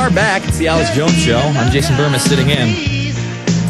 are back. It's the Alex Jones Show. I'm Jason Burmis sitting in.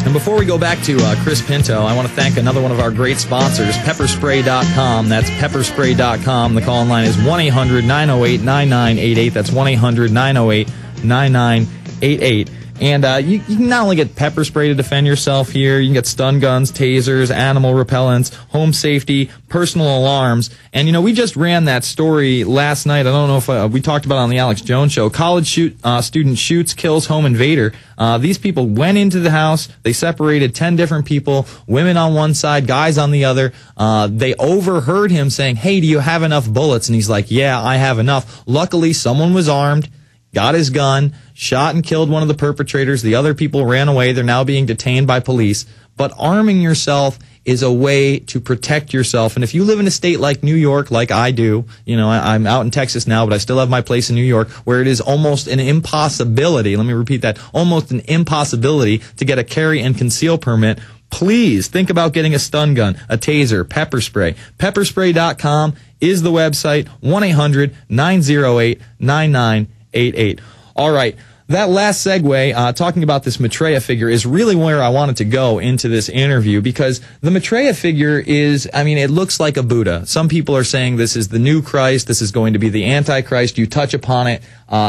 And before we go back to Chris Pinto, I want to thank another one of our great sponsors, Pepperspray.com. That's Pepperspray.com. The call-in line is 1-800-908-9988. That's 1-800-908-9988. And you can not only get pepper spray to defend yourself here, you can get stun guns, tasers, animal repellents, home safety, personal alarms. And, you know, we just ran that story last night. I don't know if we talked about it on the Alex Jones Show. College student shoots, kills home invader. These people went into the house. They separated 10 different people, women on one side, guys on the other. They overheard him saying, "Hey, do you have enough bullets?" And he's like, "Yeah, I have enough." Luckily, someone was armed, got his gun, shot and killed one of the perpetrators. The other people ran away. They're now being detained by police. But arming yourself is a way to protect yourself. And if you live in a state like New York, like I do, you know, I'm out in Texas now, but I still have my place in New York, where it is almost an impossibility, let me repeat that, almost an impossibility to get a carry and conceal permit, please think about getting a stun gun, a taser, pepper spray. Pepperspray.com is the website, 1-800-908-9988. All right. That last segue, talking about this Maitreya figure, is really where I wanted to go into this interview, because the Maitreya figure is, I mean, it looks like a Buddha. Some people are saying this is the new Christ, this is going to be the Antichrist. You touch upon it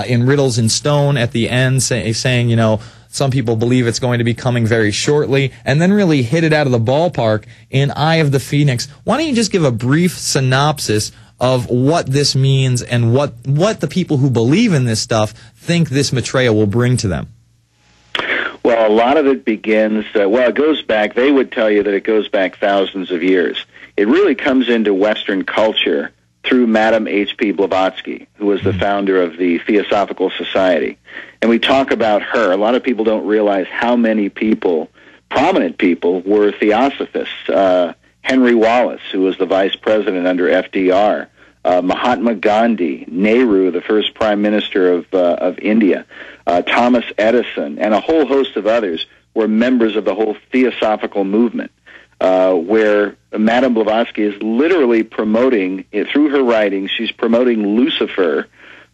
in Riddles in Stone at the end, saying, you know, some people believe it's going to be coming very shortly, and then really hit it out of the ballpark in Eye of the Phoenix. Why don't you just give a brief synopsis of what this means and what the people who believe in this stuff think this Maitreya will bring to them? Well, a lot of it begins, it goes back, they would tell you that it goes back thousands of years. It really comes into Western culture through Madame H.P. Blavatsky, who was the founder of the Theosophical Society. And we talk about her. A lot of people don't realize how many people, prominent people, were theosophists. Henry Wallace, who was the vice president under FDR, Mahatma Gandhi, Nehru, the first prime minister of India, Thomas Edison, and a whole host of others were members of the whole theosophical movement, where Madame Blavatsky is literally promoting, through her writings, she's promoting Lucifer,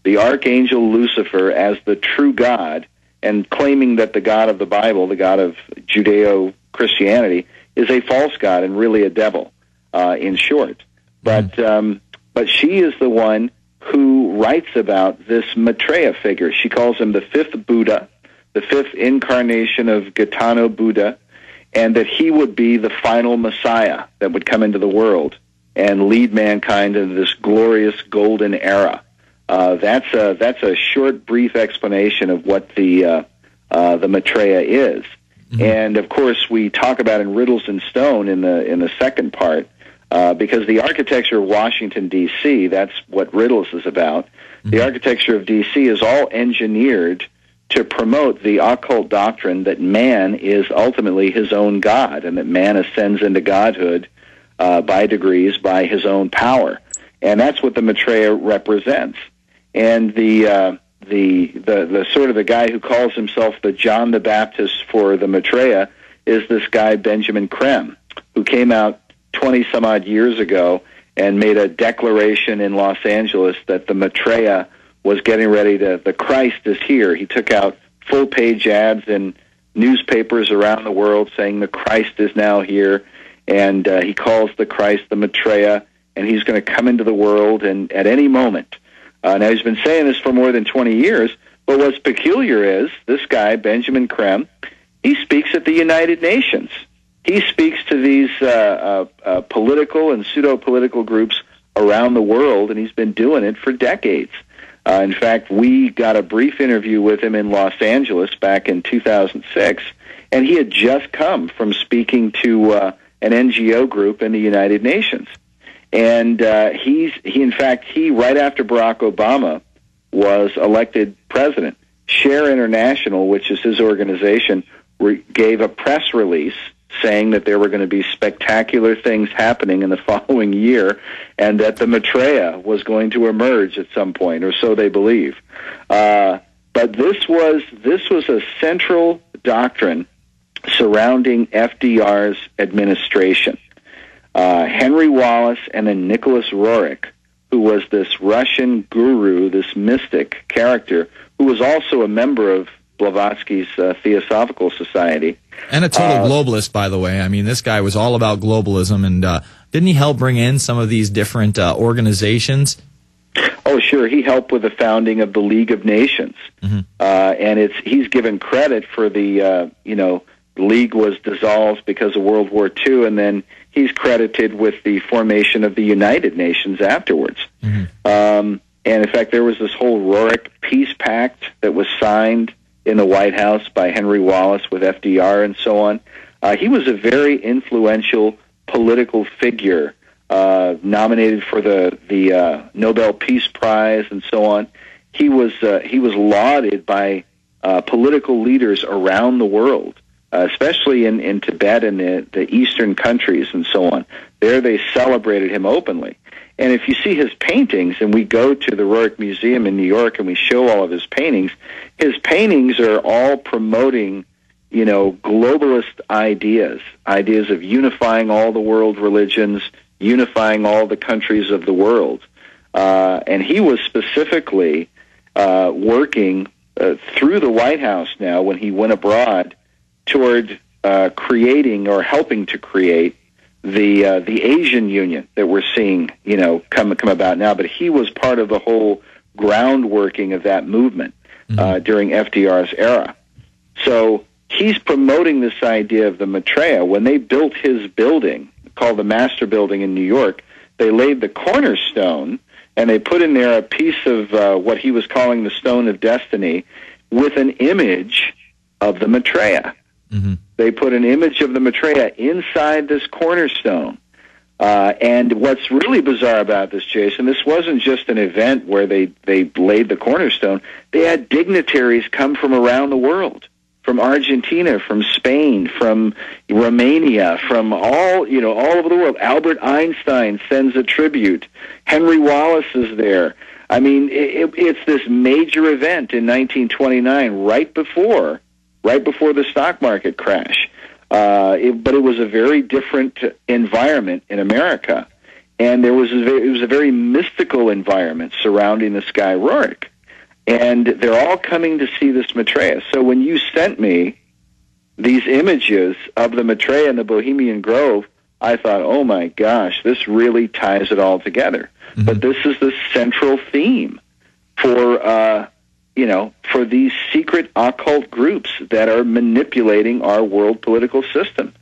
the archangel Lucifer, as the true God, and claiming that the God of the Bible, the God of Judeo-Christianity, is a false god and really a devil, in short. But she is the one who writes about this Maitreya figure. She calls him the fifth Buddha, the fifth incarnation of Gautama Buddha, and that he would be the final Messiah that would come into the world and lead mankind into this glorious golden era. That's a short, brief explanation of what the Maitreya is. Mm-hmm. And of course, we talk about in Riddles in Stone in the second part, because the architecture of Washington D.C., that's what Riddles is about. Mm-hmm. The architecture of D.C. is all engineered to promote the occult doctrine that man is ultimately his own god, and that man ascends into godhood by degrees by his own power, and that's what the Maitreya represents. And the sort of the guy who calls himself the John the Baptist for the Maitreya is this guy Benjamin Creme, who came out 20-some-odd years ago and made a declaration in Los Angeles that the Maitreya was getting ready to, the Christ is here. He took out full-page ads in newspapers around the world saying the Christ is now here, and he calls the Christ the Maitreya, and he's going to come into the world and at any moment. Now, he's been saying this for more than 20 years, but what's peculiar is this guy, Benjamin Creme, he speaks at the United Nations. He speaks to these political and pseudo-political groups around the world, and he's been doing it for decades. In fact, we got a brief interview with him in Los Angeles back in 2006, and he had just come from speaking to an NGO group in the United Nations. And he right after Barack Obama was elected president, Share International, which is his organization, gave a press release saying that there were going to be spectacular things happening in the following year, and that the Maitreya was going to emerge at some point, or so they believe. But this was a central doctrine surrounding FDR's administration. Henry Wallace and then Nicholas Roerich, who was this Russian guru, this mystic character, who was also a member of Blavatsky's Theosophical Society. And a total globalist, by the way. I mean, this guy was all about globalism, and didn't he help bring in some of these different organizations? Oh, sure. He helped with the founding of the League of Nations. Mm-hmm. And he's given credit for the, the League was dissolved because of World War II, and then he's credited with the formation of the United Nations afterwards. Mm-hmm. And in fact, there was this whole Rurik Peace Pact that was signed in the White House by Henry Wallace with FDR and so on. He was a very influential political figure, nominated for the Nobel Peace Prize and so on. He was lauded by political leaders around the world, especially in Tibet and the eastern countries and so on. There they celebrated him openly. And if you see his paintings, and we go to the Rurik Museum in New York and we show all of his paintings are all promoting, globalist ideas of unifying all the world religions, unifying all the countries of the world. And he was specifically working through the White House now when he went abroad toward creating or helping to create the Asian Union that we're seeing, come about now. But he was part of the whole groundworking of that movement during FDR's era. So he's promoting this idea of the Maitreya. When they built his building, called the Master Building in New York, they laid the cornerstone, and they put in there a piece of what he was calling the Stone of Destiny with an image of the Maitreya. Mm-hmm. They put an image of the Maitreya inside this cornerstone. And what's really bizarre about this, Jason, this wasn't just an event where they laid the cornerstone. They had dignitaries come from around the world, from Argentina, from Spain, from Romania, from all over the world. Albert Einstein sends a tribute. Henry Wallace is there. I mean, it's this major event in 1929, right before the stock market crash. But it was a very different environment in America, and it was a very mystical environment surrounding this guy Rurik. And they're all coming to see this Maitreya. So when you sent me these images of the Maitreya in the Bohemian Grove, I thought, oh my gosh, this really ties it all together. Mm-hmm. But this is the central theme for these secret occult groups that are manipulating our world political system.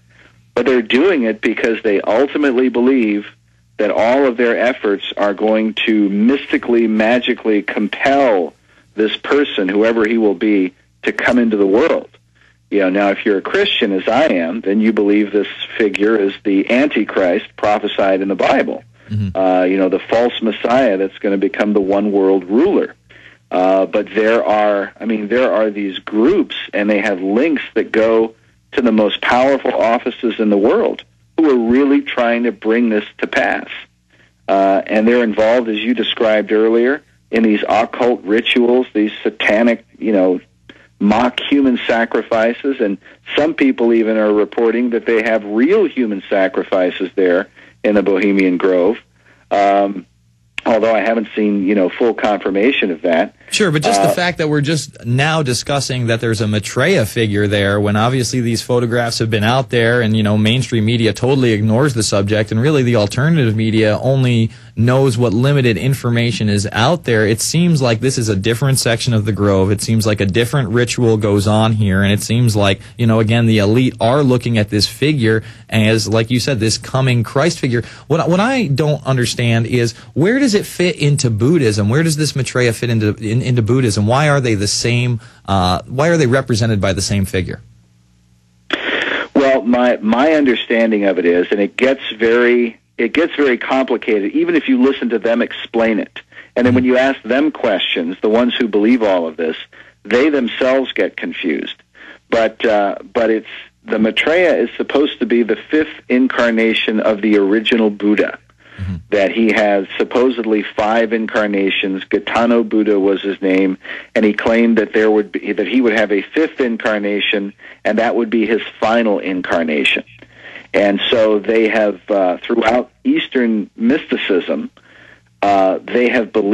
But they're doing it because they ultimately believe that all of their efforts are going to mystically, magically compel this person, whoever he will be, to come into the world. Now if you're a Christian, as I am, then you believe this figure is the Antichrist prophesied in the Bible. Mm-hmm. The false Messiah that's going to become the one world ruler. But there are these groups, and they have links that go to the most powerful offices in the world who are really trying to bring this to pass. And they're involved, as you described earlier, in these occult rituals, these satanic, mock human sacrifices. And some people even are reporting that they have real human sacrifices there in the Bohemian Grove. Although I haven't seen, full confirmation of that. Sure, but just the fact that we're just now discussing that there's a Maitreya figure there, when obviously these photographs have been out there, and, mainstream media totally ignores the subject, and really the alternative media only knows what limited information is out there. It seems like this is a different section of the Grove. It seems like a different ritual goes on here, and it seems like, again, the elite are looking at this figure as, like you said, this coming Christ figure. What I don't understand is, where does it fit into Buddhism? Where does this Maitreya fit into Buddhism? Why are they the same? Why are they represented by the same figure? Well, my understanding of it is, and it gets very complicated, even if you listen to them explain it. And then when you ask them questions, the ones who believe all of this, they themselves get confused. But it's the Maitreya is supposed to be the fifth incarnation of the original Buddha. Mm-hmm. That he has supposedly 5 incarnations. Gautama Buddha was his name, and he claimed that he would have a 5th incarnation, and that would be his final incarnation. And so they have throughout Eastern mysticism, they have believed